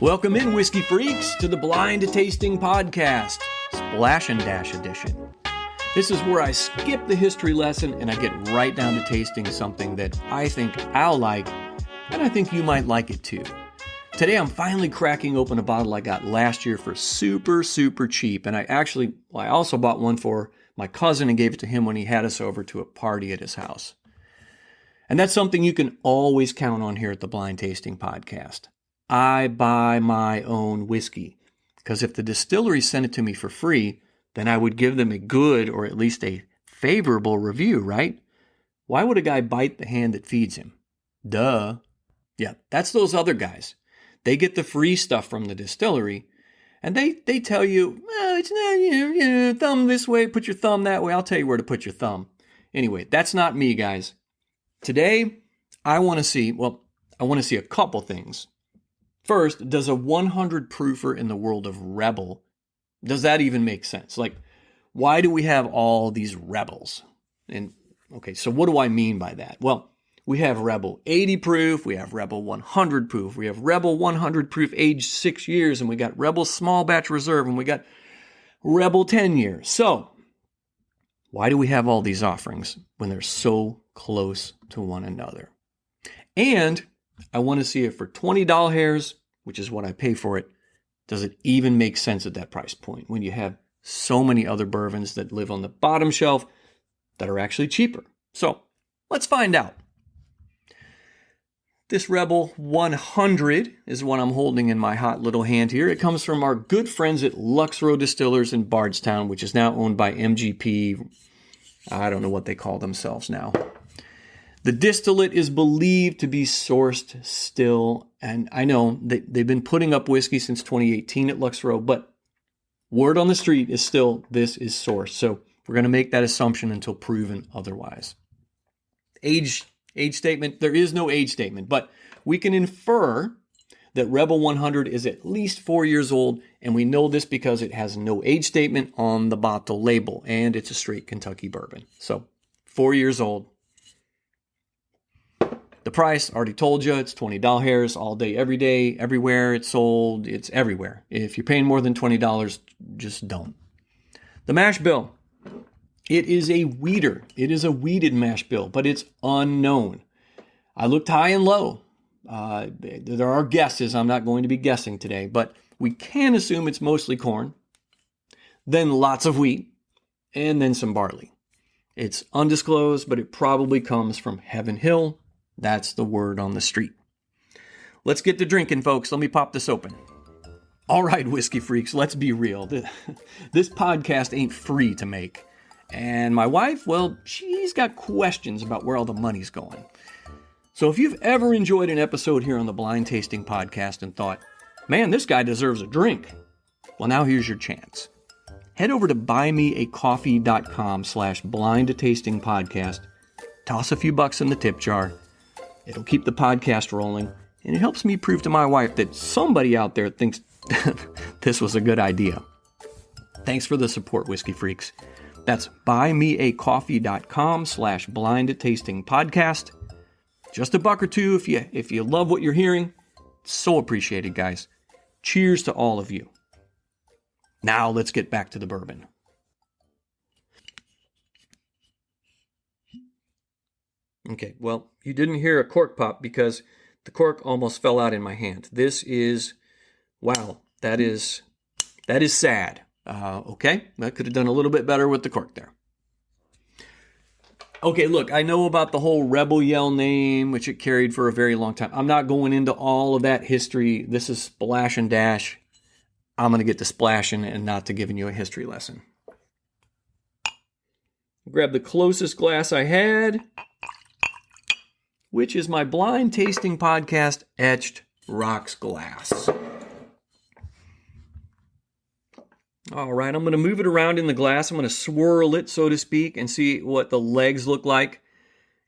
Welcome in, whiskey freaks, to the Blind Tasting Podcast, Splash and Dash Edition. This is where I skip the history lesson and I get right down to tasting something that I think I'll like, and I think you might like it too. Today I'm finally cracking open a bottle I got last year for super cheap, and I also bought one for my cousin and gave it to him when he had us over to a party at his house. And that's something you can always count on here at the Blind Tasting Podcast. I buy my own whiskey, because if the distillery sent it to me for free, then I would give them a good or at least a favorable review, right? Why would a guy bite the hand that feeds him? Duh. Yeah, that's those other guys. They get the free stuff from the distillery, and they tell you, it's not, thumb this way, put your thumb that way. I'll tell you where to put your thumb. Anyway, that's not me, guys. Today, I want to see a couple things. First, does a 100 proofer in the world of Rebel, does that even make sense? Like, why do we have all these Rebels? And okay, so what do I mean by that? Well, we have Rebel 80 proof, we have Rebel 100 proof, we have Rebel 100 proof aged 6 years, and we got Rebel small batch reserve, and we got Rebel 10 years. So, why do we have all these offerings when they're so close to one another? And I want to see if for $20, which is what I pay for it, does it even make sense at that price point when you have so many other bourbons that live on the bottom shelf that are actually cheaper? So let's find out. This Rebel 100 is what I'm holding in my hot little hand here. It comes from our good friends at Lux Row Distillers in Bardstown, which is now owned by MGP. I don't know what they call themselves now. The distillate is believed to be sourced still, and I know that they've been putting up whiskey since 2018 at Lux Row, but word on the street is still this is sourced. So we're going to make that assumption until proven otherwise. Age statement, there is no age statement, but we can infer that Rebel 100 is at least 4 years old, and we know this because it has no age statement on the bottle label, and it's a straight Kentucky bourbon. So 4 years old. The price, already told you, it's $20 all day, every day, everywhere it's sold. It's everywhere. If you're paying more than $20, just don't. The mash bill. It is a weeder. It is a weeded mash bill, but it's unknown. I looked high and low. There are guesses. I'm not going to be guessing today, but we can assume it's mostly corn, then lots of wheat, and then some barley. It's undisclosed, but it probably comes from Heaven Hill. That's the word on the street. Let's get to drinking, folks. Let me pop this open. All right, whiskey freaks, let's be real. This podcast ain't free to make. And my wife, well, she's got questions about where all the money's going. So if you've ever enjoyed an episode here on the Blind Tasting Podcast and thought, man, this guy deserves a drink, well, now here's your chance. Head over to buymeacoffee.com/blindtastingpodcast. Toss a few bucks in the tip jar. It'll keep the podcast rolling, and it helps me prove to my wife that somebody out there thinks this was a good idea. Thanks for the support, whiskey freaks. That's buymeacoffee.com/blindtastingpodcast. Just $1 or $2 if you love what you're hearing. So appreciated, guys. Cheers to all of you. Now let's get back to the bourbon. Okay, well, you didn't hear a cork pop because the cork almost fell out in my hand. This is, wow, that is sad. Okay, I could have done a little bit better with the cork there. Okay, look, I know about the whole Rebel Yell name, which it carried for a very long time. I'm not going into all of that history. This is Splash and Dash. I'm going to get to splashing and not to giving you a history lesson. Grab the closest glass I had, which is my Blind Tasting Podcast Etched Rocks glass. All right, I'm going to move it around in the glass. I'm going to swirl it, so to speak, and see what the legs look like.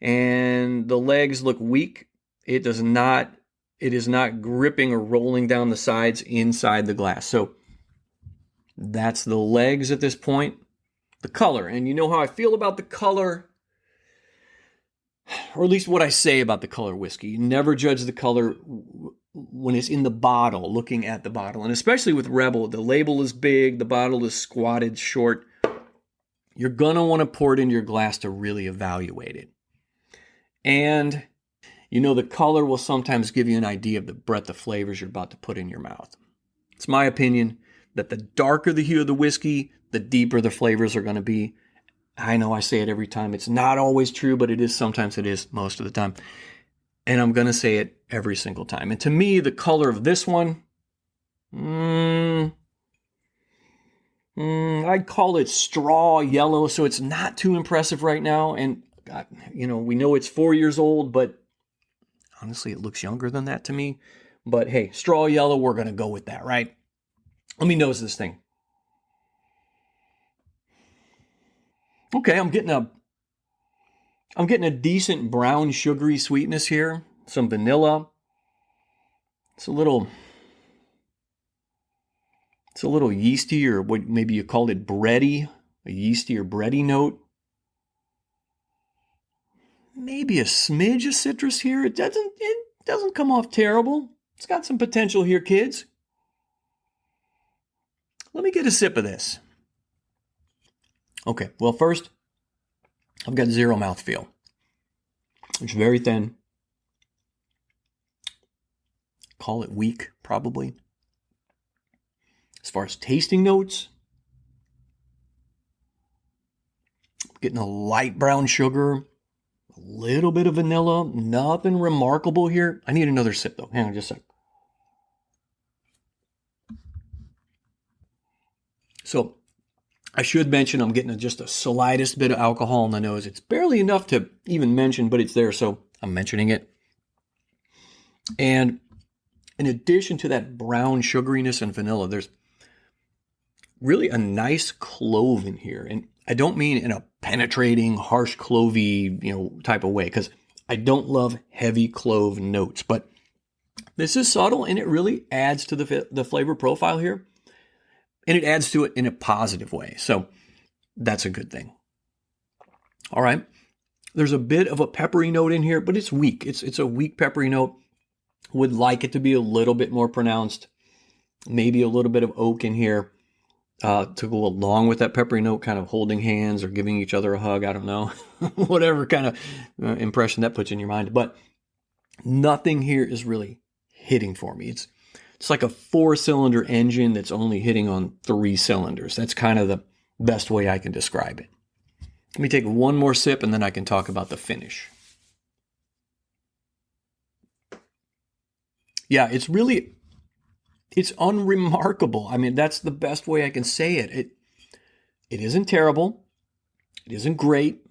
And the legs look weak. It is not gripping or rolling down the sides inside the glass. So that's the legs at this point. The color, and you know how I feel about the color, or at least what I say about the color whiskey. You never judge the color when it's in the bottle, looking at the bottle, and especially with Rebel, the label is big, the bottle is squatted short. You're going to want to pour it into your glass to really evaluate it. And, the color will sometimes give you an idea of the breadth of flavors you're about to put in your mouth. It's my opinion that the darker the hue of the whiskey, the deeper the flavors are going to be. I know I say it every time. It's not always true, but it is. Sometimes it is, most of the time. And I'm going to say it every single time. And to me, the color of this one, I'd call it straw yellow, so it's not too impressive right now. And, we know it's 4 years old, but honestly, it looks younger than that to me. But hey, straw yellow, we're going to go with that, right? Let me nose this thing. Okay, I'm getting a decent brown sugary sweetness here. Some vanilla. It's a little yeasty, or what maybe you called it bready, a yeasty or bready note. Maybe a smidge of citrus here. It doesn't come off terrible. It's got some potential here, kids. Let me get a sip of this. Okay, well, first, I've got zero mouthfeel. It's very thin. Call it weak, probably. As far as tasting notes, I'm getting a light brown sugar, a little bit of vanilla, nothing remarkable here. I need another sip, though. Hang on just a sec. So, I should mention I'm getting just a slightest bit of alcohol in the nose. It's barely enough to even mention, but it's there, so I'm mentioning it. And in addition to that brown sugariness and vanilla, there's really a nice clove in here. And I don't mean in a penetrating, harsh clovey, type of way, because I don't love heavy clove notes. But this is subtle, and it really adds to the flavor profile here. And it adds to it in a positive way. So that's a good thing. All right. There's a bit of a peppery note in here, but it's weak. It's a weak peppery note. Would like it to be a little bit more pronounced. Maybe a little bit of oak in here to go along with that peppery note, kind of holding hands or giving each other a hug. I don't know. Whatever kind of impression that puts in your mind. But nothing here is really hitting for me. It's like a 4-cylinder engine that's only hitting on 3 cylinders. That's kind of the best way I can describe it. Let me take one more sip and then I can talk about the finish. Yeah, it's unremarkable. I mean, that's the best way I can say it. It isn't terrible. It isn't great.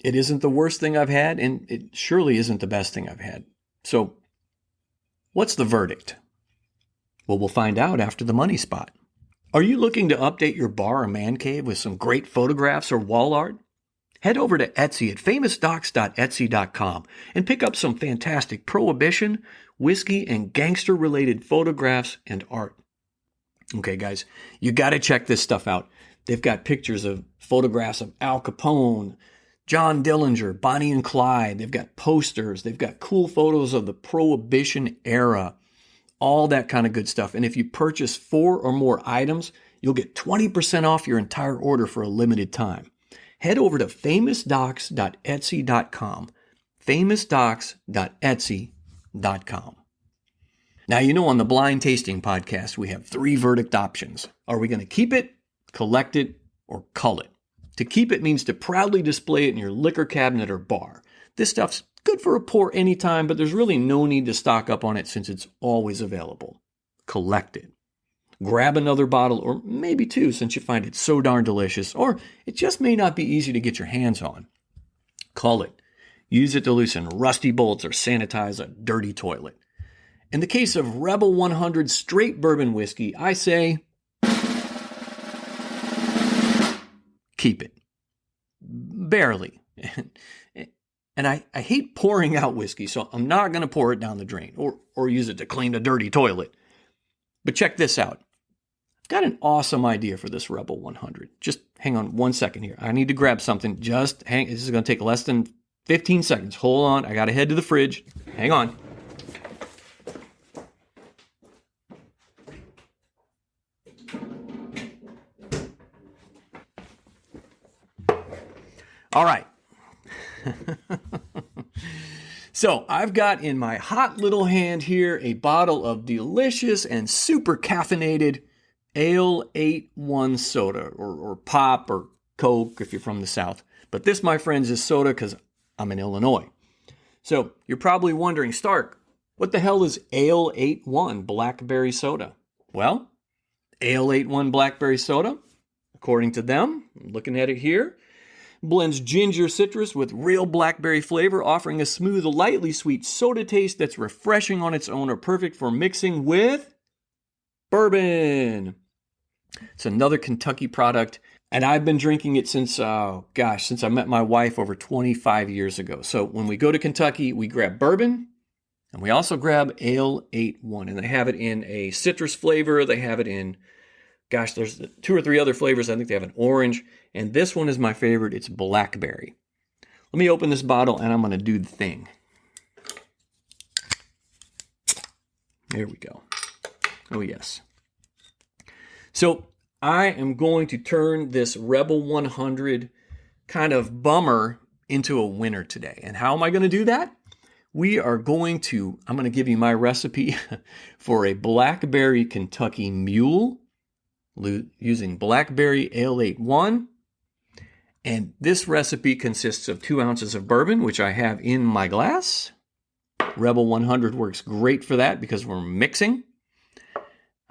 It isn't the worst thing I've had, and it surely isn't the best thing I've had. So, what's the verdict? Well, we'll find out after the money spot. Are you looking to update your bar or man cave with some great photographs or wall art? Head over to Etsy at famousdocs.etsy.com and pick up some fantastic prohibition, whiskey, and gangster-related photographs and art. Okay, guys, you got to check this stuff out. They've got pictures of photographs of Al Capone, John Dillinger, Bonnie and Clyde. They've got posters. They've got cool photos of the Prohibition era, all that kind of good stuff. And if you purchase 4 or more items, you'll get 20% off your entire order for a limited time. Head over to famousdocs.etsy.com, famousdocs.etsy.com. Now, on the Blind Tasting Podcast, we have 3 verdict options. Are we going to keep it, collect it, or cull it? To keep it means to proudly display it in your liquor cabinet or bar. This stuff's good for a pour anytime, but there's really no need to stock up on it since it's always available. Collect it. Grab another bottle, or maybe 2 since you find it so darn delicious, or it just may not be easy to get your hands on. Cull it. Use it to loosen rusty bolts or sanitize a dirty toilet. In the case of Rebel 100 Straight Bourbon Whiskey, I say, keep it. Barely. And I hate pouring out whiskey, so I'm not going to pour it down the drain or use it to clean a dirty toilet. But check this out. I've got an awesome idea for this Rebel 100. Just hang on one second here. I need to grab something. This is going to take less than 15 seconds. Hold on. I got to head to the fridge. Hang on. All right. So I've got in my hot little hand here a bottle of delicious and super caffeinated Ale 8-1 soda, or pop or Coke if you're from the South. But this, my friends, is soda because I'm in Illinois. So you're probably wondering, Stark, what the hell is Ale 8-1 blackberry soda? Well, Ale 8-1 blackberry soda, according to them, I'm looking at it here, blends ginger citrus with real blackberry flavor, offering a smooth, lightly sweet soda taste that's refreshing on its own or perfect for mixing with bourbon. It's another Kentucky product, and I've been drinking it since I met my wife over 25 years ago. So when we go to Kentucky, we grab bourbon, and we also grab Ale 8-1, and they have it in a citrus flavor. They have it in, there's 2 or 3 other flavors. I think they have an orange, and this one is my favorite. It's blackberry. Let me open this bottle, and I'm going to do the thing. There we go. Oh, yes. So I am going to turn this Rebel 100 kind of bummer into a winner today. And how am I going to do that? I'm going to give you my recipe for a blackberry Kentucky Mule using blackberry Ale 8-1. And this recipe consists of 2 ounces of bourbon, which I have in my glass. Rebel 100 works great for that because we're mixing.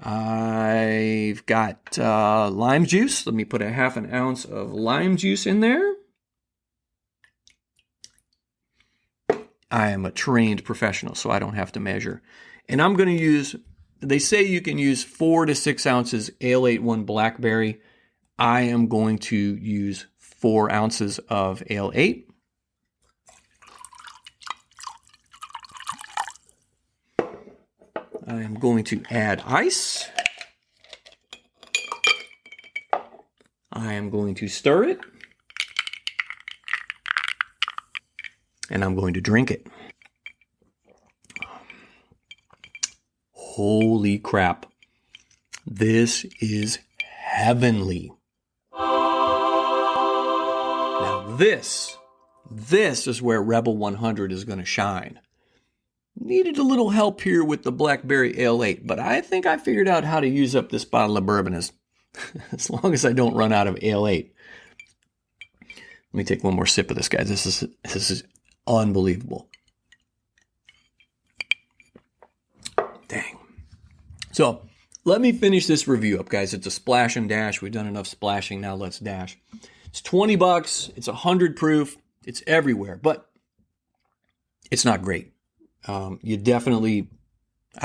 I've got lime juice. Let me put a 1/2 ounce of lime juice in there. I am a trained professional, so I don't have to measure. And I'm going to use, they say you can use 4 to 6 ounces Ale 8-1 blackberry. I am going to use 4 ounces of Ale 8. I am going to add ice. I am going to stir it. And I'm going to drink it. Holy crap. This is heavenly. Now this is where Rebel 100 is going to shine. Needed a little help here with the blackberry Ale 8, but I think I figured out how to use up this bottle of bourbon as long as I don't run out of Ale 8. Let me take one more sip of this, guys. This is unbelievable. Dang. So let me finish this review up, guys. It's a splash and dash. We've done enough splashing. Now let's dash. It's $20. It's 100 proof. It's everywhere, but it's not great. I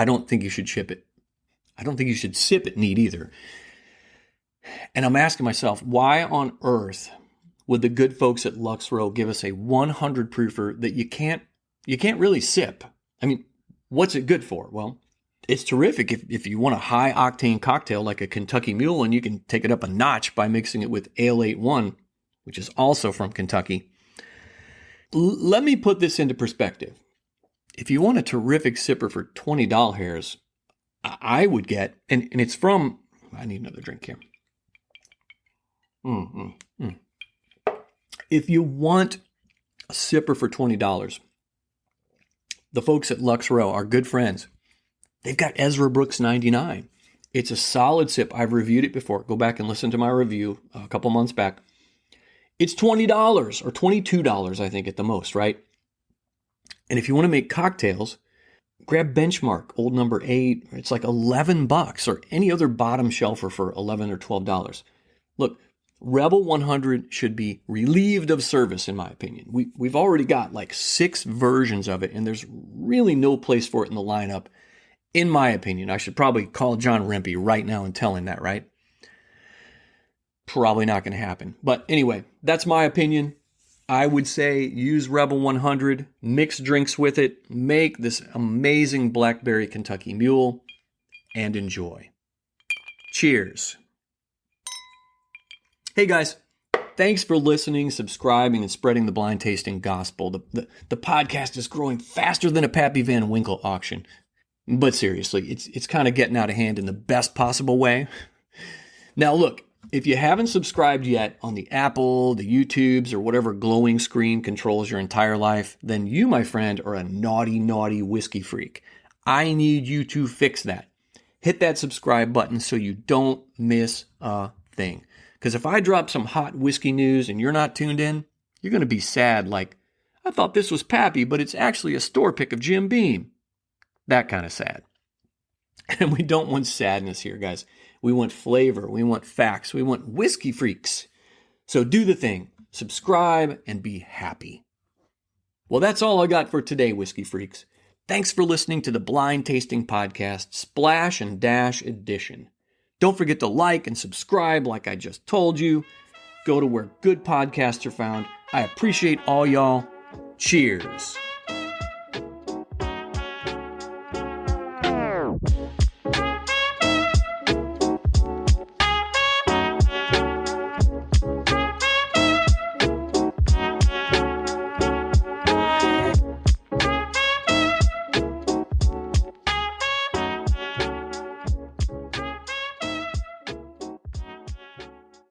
don't think you should ship it. I don't think you should sip it neat either. And I'm asking myself, why on earth would the good folks at Lux Row give us a 100 proofer that you can't really sip? I mean, what's it good for? Well, it's terrific if you want a high octane cocktail like a Kentucky Mule, and you can take it up a notch by mixing it with Ale 8-1, which is also from Kentucky. Let me put this into perspective. If you want a terrific sipper for $20, I would get, and it's from, I need another drink here. If you want a sipper for $20, the folks at Lux Row, our good friends, they've got Ezra Brooks 99. It's a solid sip. I've reviewed it before. Go back and listen to my review a couple months back. It's $20 or $22, I think, at the most, right? And if you want to make cocktails, grab Benchmark, old number 8. It's like $11, or any other bottom shelfer for $11 or $12. Look, Rebel 100 should be relieved of service, in my opinion. We've already got like 6 versions of it, and there's really no place for it in the lineup, in my opinion. I should probably call John Rempe right now and tell him that, right? Probably not going to happen. But anyway, that's my opinion. I would say use Rebel 100, mix drinks with it, make this amazing blackberry Kentucky Mule, and enjoy. Cheers. Hey guys, thanks for listening, subscribing, and spreading the blind tasting gospel. The podcast is growing faster than a Pappy Van Winkle auction. But seriously, it's kind of getting out of hand in the best possible way. Now look, If you haven't subscribed yet on the Apple, the YouTubes, or whatever glowing screen controls your entire life, then you, my friend, are a naughty, naughty whiskey freak. I need you to fix that. Hit that subscribe button so you don't miss a thing. Because if I drop some hot whiskey news and you're not tuned in, you're going to be sad like, I thought this was Pappy, but it's actually a store pick of Jim Beam. That kind of sad. And we don't want sadness here, guys. We want flavor. We want facts. We want whiskey freaks. So do the thing. Subscribe and be happy. Well, that's all I got for today, whiskey freaks. Thanks for listening to the Blind Tasting Podcast, Splash and Dash Edition. Don't forget to like and subscribe like I just told you. Go to where good podcasts are found. I appreciate all y'all. Cheers.